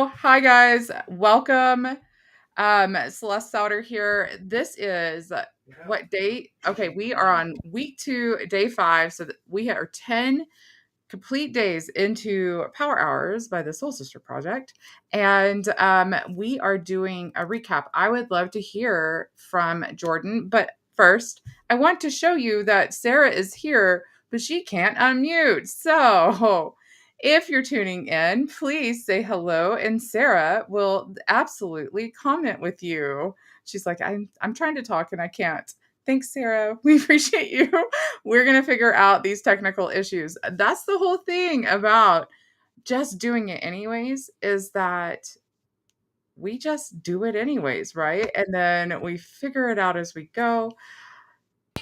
Hi guys, welcome. Celeste Souter here. This is what date? Okay, we are on week 2, day 5. So we are 10 complete days into Power Hours by the Soul Sister Project. And we are doing a recap. I would love to hear from Jordan. But first, I want to show you that Sarah is here, but she can't unmute. So if you're tuning in, please say hello, and Sarah will absolutely comment with you. She's like, I'm trying to talk and I can't. Thanks, Sarah. We appreciate you. We're going to figure out these technical issues. That's the whole thing about just doing it anyways, is that we just do it anyways, right? And then we figure it out as we go.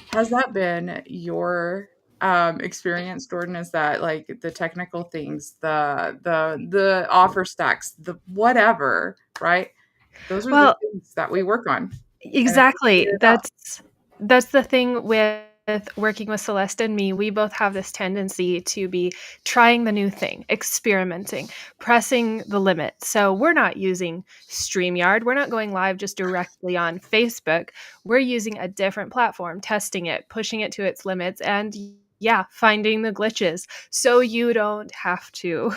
Has that been your experience, Jordan? Is that like the technical things, the offer stacks, the whatever, right? Those are the Well, things that we work on. And then we exactly. figure it out. That's the thing with working with Celeste and me. We both have this tendency to be trying the new thing, experimenting, pressing the limit. So we're not using StreamYard. We're not going live just directly on Facebook. We're using a different platform, testing it, pushing it to its limits, and yeah, finding the glitches so you don't have to.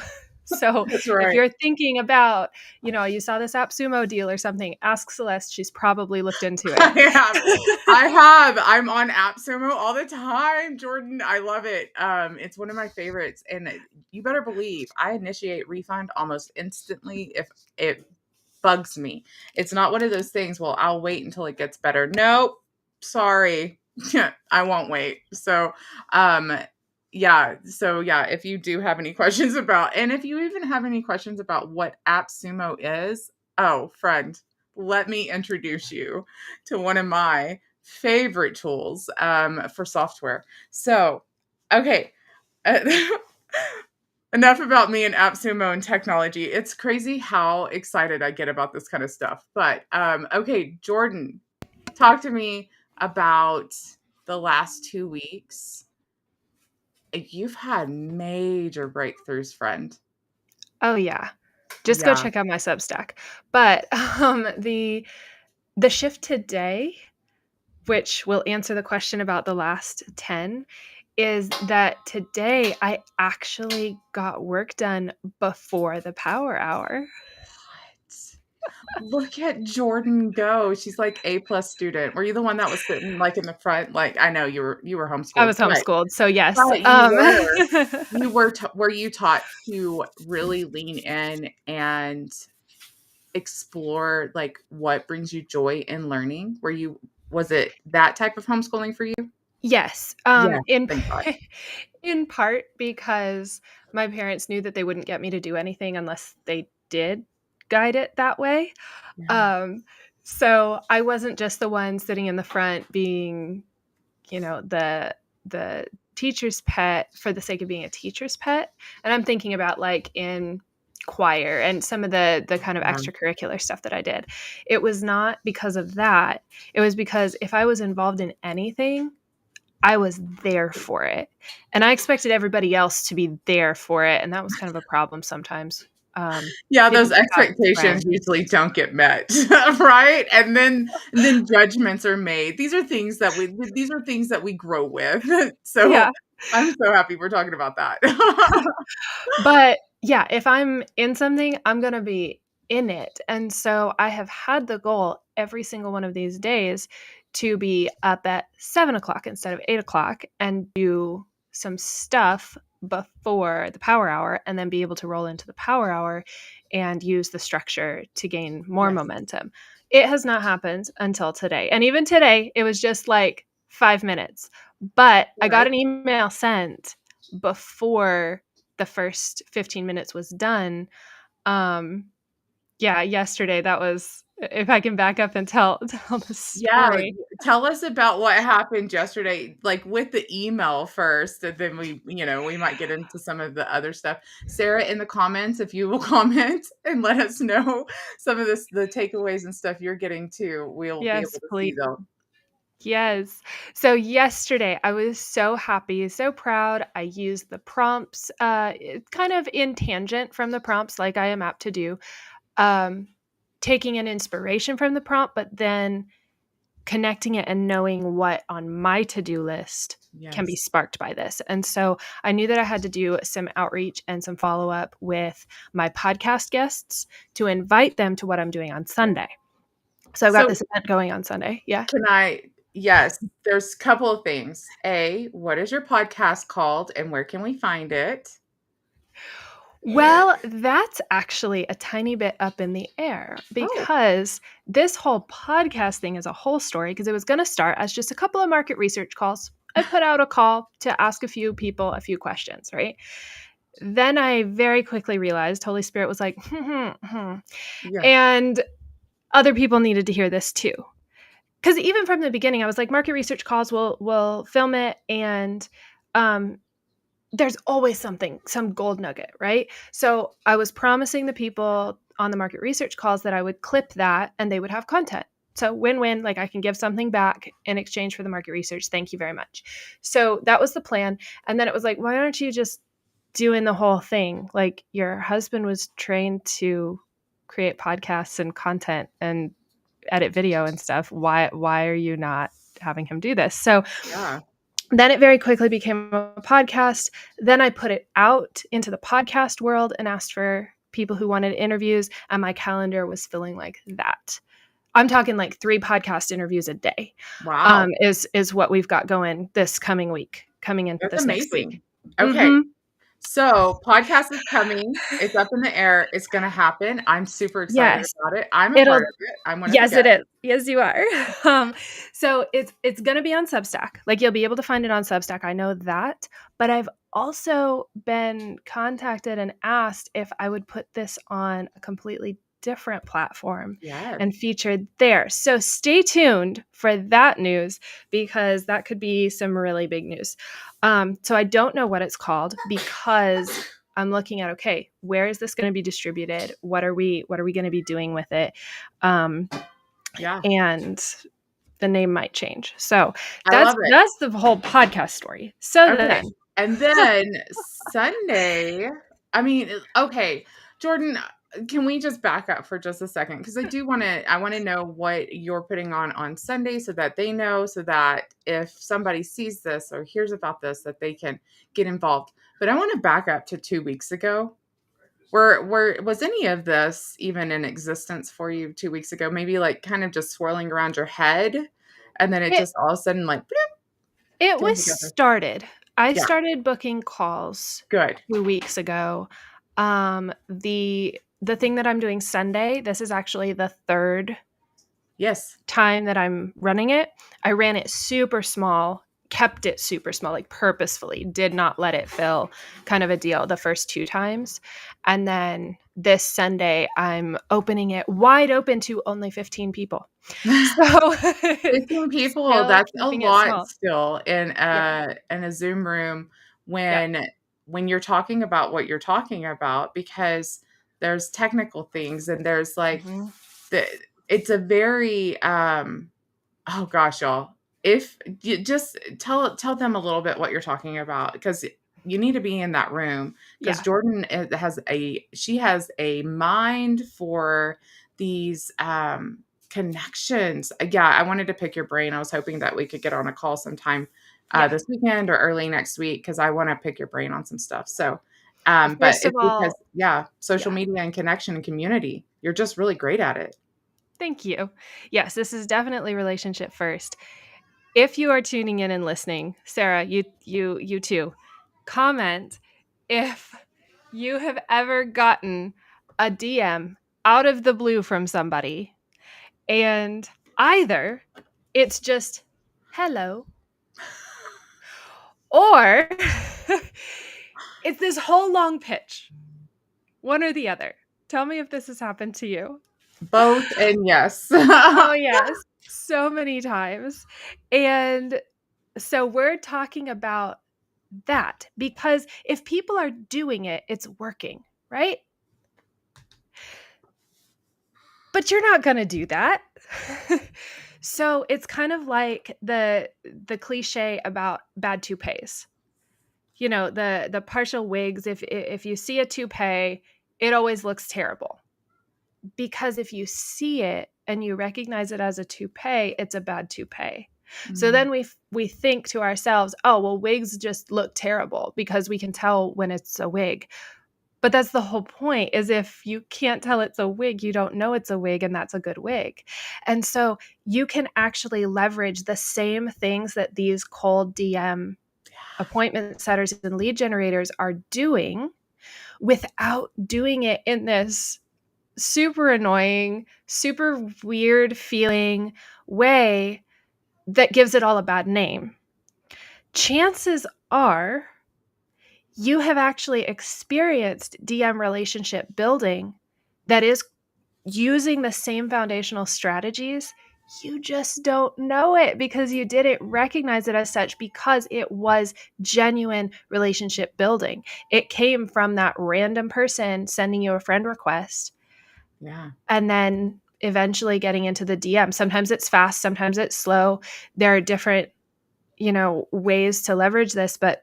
So That's if right. you're thinking about, you saw this AppSumo deal or something, ask Celeste. She's probably looked into it. I have. I have. I'm on AppSumo all the time, Jordan. I love it. It's one of my favorites, and you better believe I initiate refund almost instantly if it bugs me. It's not one of those things. Well, I'll wait until it gets better. Nope. Sorry. I won't wait. Um, yeah. If you do have any questions about, and if you even have any questions about what AppSumo is, oh, friend, let me introduce you to one of my favorite tools for software. So, okay. Uh, enough about me and AppSumo and technology. It's crazy how excited I get about this kind of stuff. But okay, Jordan, talk to me about the last 2 weeks. You've had major breakthroughs, friend. Oh yeah. Just go Yeah. check out my Substack. But the shift today, which will answer the question about the last 10, is that today I actually got work done before the power hour. What? Look at Jordan go. She's like A+ student. Were you the one that was sitting like in the front? Like I know you were I homeschooled, was homeschooled, so yes. but were you taught to really lean in and explore like what brings you joy in learning? Was it that type of homeschooling for you? Yes, Yeah, thank God. in part because my parents knew that they wouldn't get me to do anything unless they did guide it that way. Yeah. Um, so I wasn't just the one sitting in the front being, the teacher's pet for the sake of being a teacher's pet. And I'm thinking about like in choir and some of the kind of Yeah. extracurricular stuff that I did. It was not because of that. It was because if I was involved in anything, I was there for it. And I expected everybody else to be there for it. And that was kind of a problem sometimes. Yeah, those Didn't have expectations friends. usually don't get met, right? And then judgments are made. These are things that we grow with. So Yeah. I'm so happy we're talking about that. But yeah, if I'm in something, I'm going to be in it. And so I have had the goal every single one of these days to be up at 7 o'clock instead of 8 o'clock and do some stuff before the power hour and then be able to roll into the power hour and use the structure to gain more Yes. momentum. It has not happened until today. And even today, it was just like 5 minutes. But I got Right. an email sent before the first 15 minutes was done. Um, yeah, yesterday that was, if I can back up and tell the Yeah, story. tell us about what happened yesterday, like with the email first, and then we might get into some of the other stuff. Sarah, in the comments, if you will comment and let us know some of the takeaways and stuff you're getting too, we'll be able Yes, to please. see them. Yes. So yesterday I was so happy, so proud. I used the prompts, kind of in tangent from the prompts like I am apt to do. taking an inspiration from the prompt, but then connecting it and knowing what on my to-do list can be Yes. sparked by this. And so I knew that I had to do some outreach and some follow-up with my podcast guests to invite them to what I'm doing on Sunday. So I've got So this event going on Sunday. Yeah. can I yes, there's a couple of things. A, what is your podcast called and where can we find it? Well, that's actually a tiny bit up in the air Oh, because this whole podcast thing is a whole story because it was going to start as just a couple of market research calls. I put out a call to ask a few people a few questions, right? Then I very quickly realized Holy Spirit was like, yeah. and other people needed to hear this too. Because even from the beginning, I was like, market research calls, we'll film it, and there's always something, some gold nugget, right? So I was promising the people on the market research calls that I would clip that and they would have content. So win-win, like I can give something back in exchange for the market research. Thank you very much. So that was the plan. And then it was like, why aren't you just doing the whole thing? Like your husband was trained to create podcasts and content and edit video and stuff. Why are you not having him do this? So Yeah. then it very quickly became a podcast. Then I put it out into the podcast world and asked for people who wanted interviews, and my calendar was filling like that. I'm talking like 3 podcast interviews a day. Wow. Is what we've got going this coming week, coming in That's this next week. amazing. Okay. Mm-hmm. So, podcast is coming. It's up in the air. It's gonna happen. I'm super excited Yes, about it. I'm a it'll. part of it. I'm one of the Yes, it guests. is. Yes, you are. So it's gonna be on Substack. Like you'll be able to find it on Substack. I know that, but I've also been contacted and asked if I would put this on a completely different platform Yes. and featured there. So stay tuned for that news because that could be some really big news. So I don't know what it's called because I'm looking at, okay, where is this going to be distributed? What are we going to be doing with it? Yeah. And the name might change. So I love it. that's the whole podcast story. So Okay. then, And then Sunday, I mean, okay, Jordan, can we just back up for just a second? Because I want to know what you're putting on Sunday so that they know, so that if somebody sees this or hears about this, that they can get involved. But I want to back up to 2 weeks ago. Was any of this even in existence for you 2 weeks ago? Maybe like kind of just swirling around your head, and then it it just all of a sudden like bloop, it came was together. started. I Yeah, started booking calls good. 2 weeks ago. The thing that I'm doing Sunday, this is actually the third Yes. time that I'm running it. I ran it super small, kept it super small, like purposefully, did not let it fill kind of a deal the first 2 times. And then this Sunday, I'm opening it wide open to only 15 people. So 15 people, still that's a keeping it lot small. still Yeah. in a Zoom room Yeah. when you're talking about what you're talking about, because there's technical things and there's like Mhm. the it's a very oh gosh, y'all. If you just tell them a little bit what you're talking about, because you need to be in that room, because Yeah. Jordan she has a mind for these connections. Yeah, I wanted to pick your brain. I was hoping that we could get on a call sometime Yeah. this weekend or early next week, because I want to pick your brain on some stuff. So, Well, but first of it's because all, yeah, social yeah. media and connection and community. You're just really great at it. Thank you. Yes, this is definitely relationship first. If you are tuning in and listening, Sarah, you too, comment if you have ever gotten a DM out of the blue from somebody and either it's just hello or it's this whole long pitch. One or the other. Tell me if this has happened to you. Both and yes. Oh, yes. So many times. And so we're talking about that because if people are doing it, it's working, right? But you're not going to do that. So it's kind of like the cliche about bad toupees. You know, the partial wigs, if you see a toupee, it always looks terrible because if you see it and you recognize it as a toupee, it's a bad toupee. So Mhm. then we think to ourselves, oh, well, wigs just look terrible because we can tell when it's a wig. But that's the whole point, is if you can't tell it's a wig, you don't know it's a wig, and that's a good wig. And so you can actually leverage the same things that these cold DM appointment setters and lead generators are doing without doing it in this super annoying, super weird feeling way that gives it all a bad name. Chances are you have actually experienced DM relationship building that is using the same foundational strategies. You just don't know it because you didn't recognize it as such, because it was genuine relationship building. It came from that random person sending you a friend request Yeah. and then eventually getting into the DM. Sometimes it's fast, sometimes it's slow. There are different, ways to leverage this, but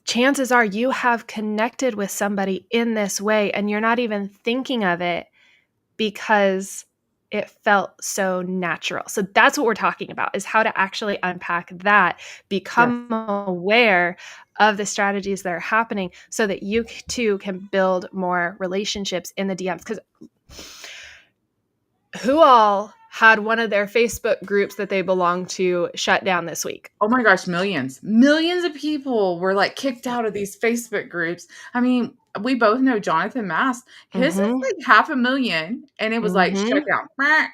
chances are you have connected with somebody in this way and you're not even thinking of it because it felt so natural. So that's what we're talking about, is how to actually unpack that, Yes. become aware of the strategies that are happening so that you too can build more relationships in the DMs. Because who all had one of their Facebook groups that they belong to shut down this week? Oh my gosh, millions. Millions of people were like kicked out of these Facebook groups. I mean, we both know Jonathan Mast. His is Mm-hmm. like 500,000 and it was like shut Mm-hmm. down.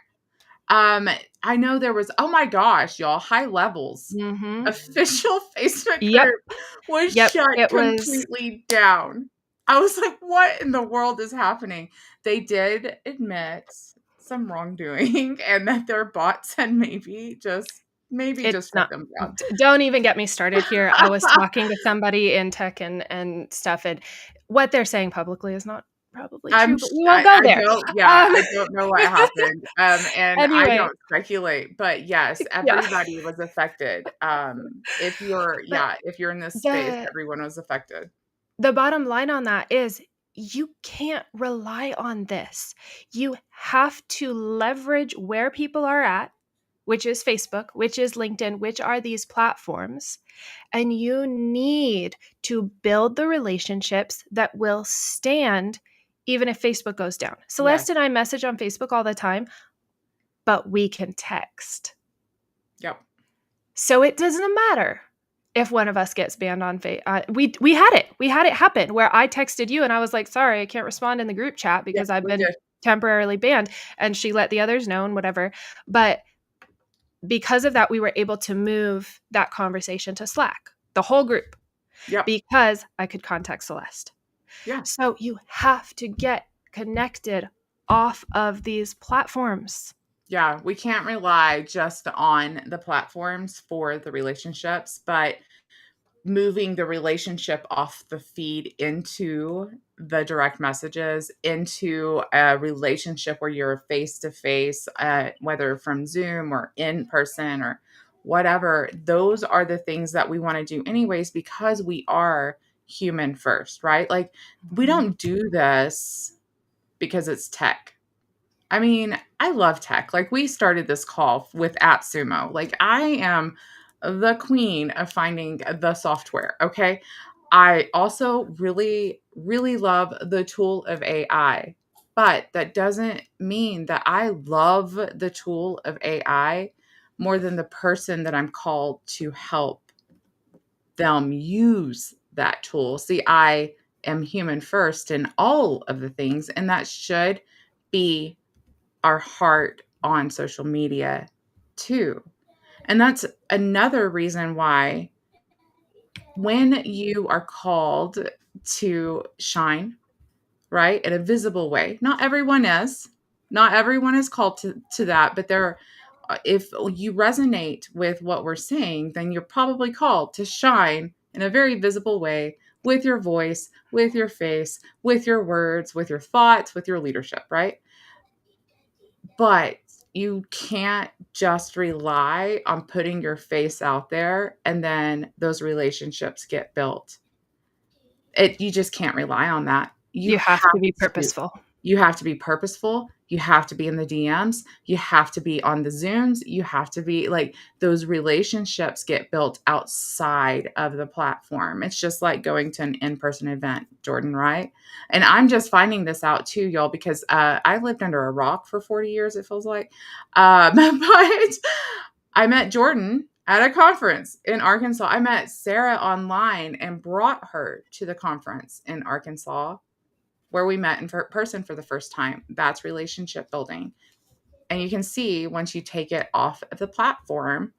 Um, I know there was, oh my gosh, y'all, high levels. Mm-hmm. Official Facebook Yep. group was Yep. shut It was. completely down. I was like, what in the world is happening? They did admit some wrongdoing and that their bots had maybe It's just shut not. them down. Don't even get me started here. I was talking to somebody in tech and stuff, and what they're saying publicly is not probably true, but we won't go I there. don't, yeah, Um, I don't know what happened. And I anyway, don't speculate, but yes, yeah. everybody was affected. But If you're in this space, the everyone was affected. the bottom line on that is you can't rely on this. You have to leverage where people are at, which is Facebook, which is LinkedIn, which are these platforms. And you need to build the relationships that will stand even if Facebook goes down. Yes. Celeste and I message on Facebook all the time, but we can text. Yep. So it doesn't matter if one of us gets banned on Facebook. We had it. We had it happen where I texted you and I was like, sorry, I can't respond in the group chat Yeah, because I've we been did. temporarily banned. And she let the others know and whatever. But because of that, we were able to move that conversation to Slack, the whole group, Yep. because I could contact Celeste. Yeah. So you have to get connected off of these platforms. Yeah. We can't rely just on the platforms for the relationships, but moving the relationship off the feed into the direct messages, into a relationship where you're face to face, whether from Zoom or in person or whatever. Those are the things that we want to do, anyways, because we are human first, right? Like, we don't do this because it's tech. I mean, I love tech. Like, we started this call with AppSumo. Like, I am the queen of finding the software. Okay. I also really, really love the tool of AI, but that doesn't mean that I love the tool of AI more than the person that I'm called to help them use that tool. See, I am human first in all of the things, and that should be our heart on social media too. And that's another reason why when you are called to shine, right, in a visible way, not everyone is, not everyone is called to that, but there, if you resonate with what we're saying, then you're probably called to shine in a very visible way with your voice, with your face, with your words, with your thoughts, with your leadership, right? But you can't just rely on putting your face out there and then those relationships get built. You just can't rely on that. You You have have to be to. purposeful. You have to be purposeful. You have to be in the DMs. You have to be on the Zooms. You have to be like, those relationships get built outside of the platform. It's just like going to an in-person event, Jordan, right? And I'm just finding this out too, y'all, because I lived under a rock for 40 years, it feels like. But I met Jordan at a conference in Arkansas. I met Sarah online and brought her to the conference in Arkansas where we met in person for the first time. That's relationship building. And you can see once you take it off of the platform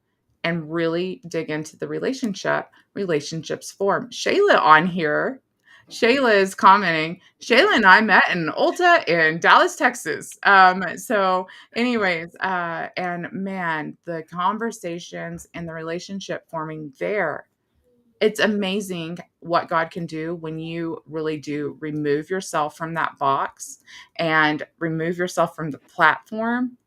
and really dig into the relationship, relationships form. Shayla on here. Shayla is commenting. Shayla and I met in Ulta in Dallas, Texas. Anyways, and man, the conversations and the relationship forming there, it's amazing what God can do when you really do remove yourself from that box and remove yourself from the platform.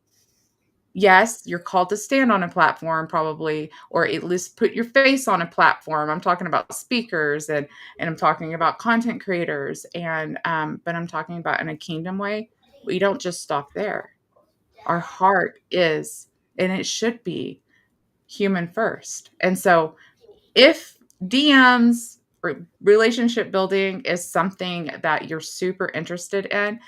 Yes, you're called to stand on a platform probably, or at least put your face on a platform. I'm talking about speakers and I'm talking about content creators and but I'm talking about in a kingdom way. We don't just stop there. Our heart is, and it should be, human first. And so if DMs, relationship building is something that you're super interested in,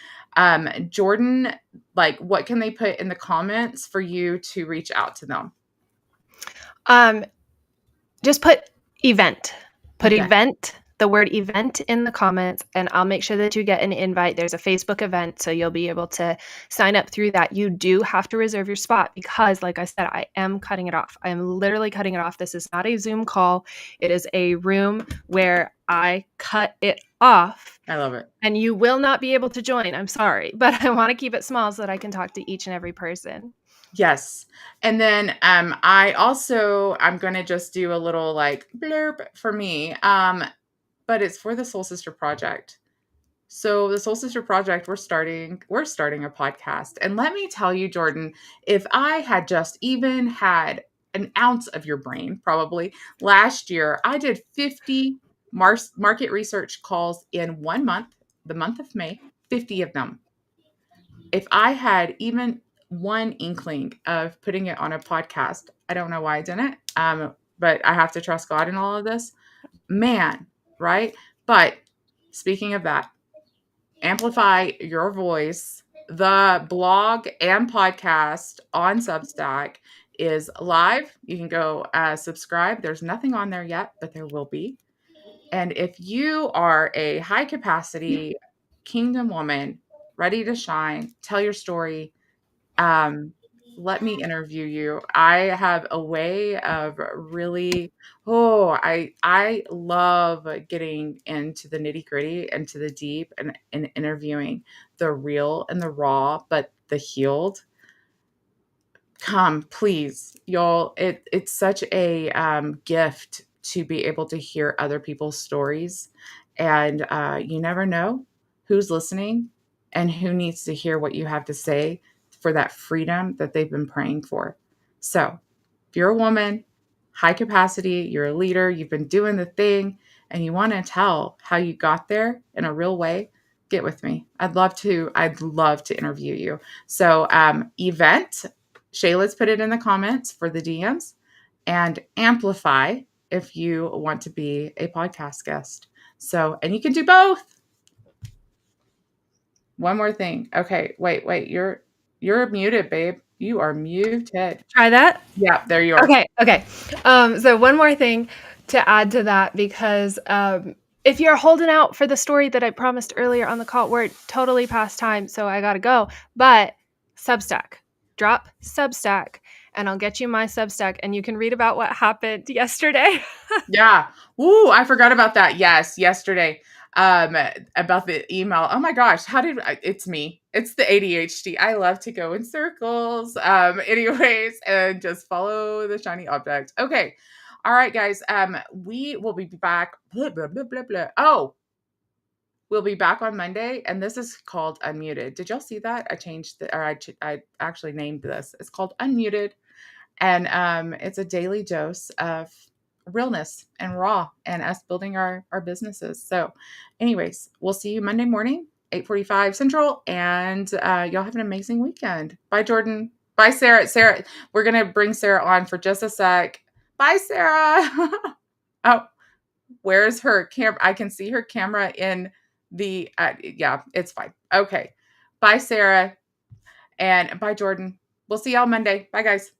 Jordan, like what can they put in the comments for you to reach out to them? Um, just put event. Put Event. event, the word event in the comments, and I'll make sure that you get an invite. There's a Facebook event, so you'll be able to sign up through that. You do have to reserve your spot because, like I said, I am cutting it off. I am literally cutting it off. This is not a Zoom call. It is a room where I cut it off. I love it. And you will not be able to join. I'm sorry, but I want to keep it small so that I can talk to each and every person. Yes. And then I'm going to just do a little like blurb for me. But it's for the Soul Sister Project. So the Soul Sister Project, we're starting a podcast. And let me tell you, Jordan, if I had just even had an ounce of your brain, probably last year, I did 50 market research calls in 1 month, the month of May, 50 of them. If I had even one inkling of putting it on a podcast, I don't know why I didn't. But I have to trust God in all of this. Man, right? But speaking of that, Amplify Your Voice, the blog and podcast on Substack is live. You can go subscribe. There's nothing on there yet, but there will be. And if you are a high capacity kingdom woman, ready to shine, tell your story, um, let me interview you. I have a way of really, I love getting into the nitty gritty and to the deep and interviewing the real and the raw, but the healed. Come, please, y'all. It's such a gift to be able to hear other people's stories, and you never know who's listening and who needs to hear what you have to say for that freedom that they've been praying for. So, if you're a woman, high capacity, you're a leader, you've been doing the thing, and you want to tell how you got there in a real way, get with me. I'd love to. I'd love to interview you. So, event. Shayla's put it in the comments for the DMs, and Amplify if you want to be a podcast guest. So, and you can do both. One more thing. Okay, wait. You're muted, babe. You are muted. Try that. Yeah, there you are. Okay. So one more thing to add to that, because if you're holding out for the story that I promised earlier on the call, we're totally past time, so I gotta go. But Substack, drop Substack, and I'll get you my Substack, and you can read about what happened yesterday. Yeah. Ooh, I forgot about that. Yes, yesterday. About the email. Oh my gosh, it's me. It's the ADHD. I love to go in circles. Anyways, and just follow the shiny object. Okay. All right, guys. We will be back. Blah, blah, blah, blah, blah. Oh, we'll be back on Monday, and this is called Unmuted. Did y'all see that? I actually named this. It's called Unmuted. And it's a daily dose of realness and raw and us building our businesses. So anyways, we'll see you Monday morning. 8:45 Central, and y'all have an amazing weekend. Bye, Jordan. Bye, Sarah. Sarah, we're going to bring Sarah on for just a sec. Bye, Sarah. Oh, where's her camera? I can see her camera in the, yeah, it's fine. Okay. Bye, Sarah. And bye, Jordan. We'll see y'all Monday. Bye, guys.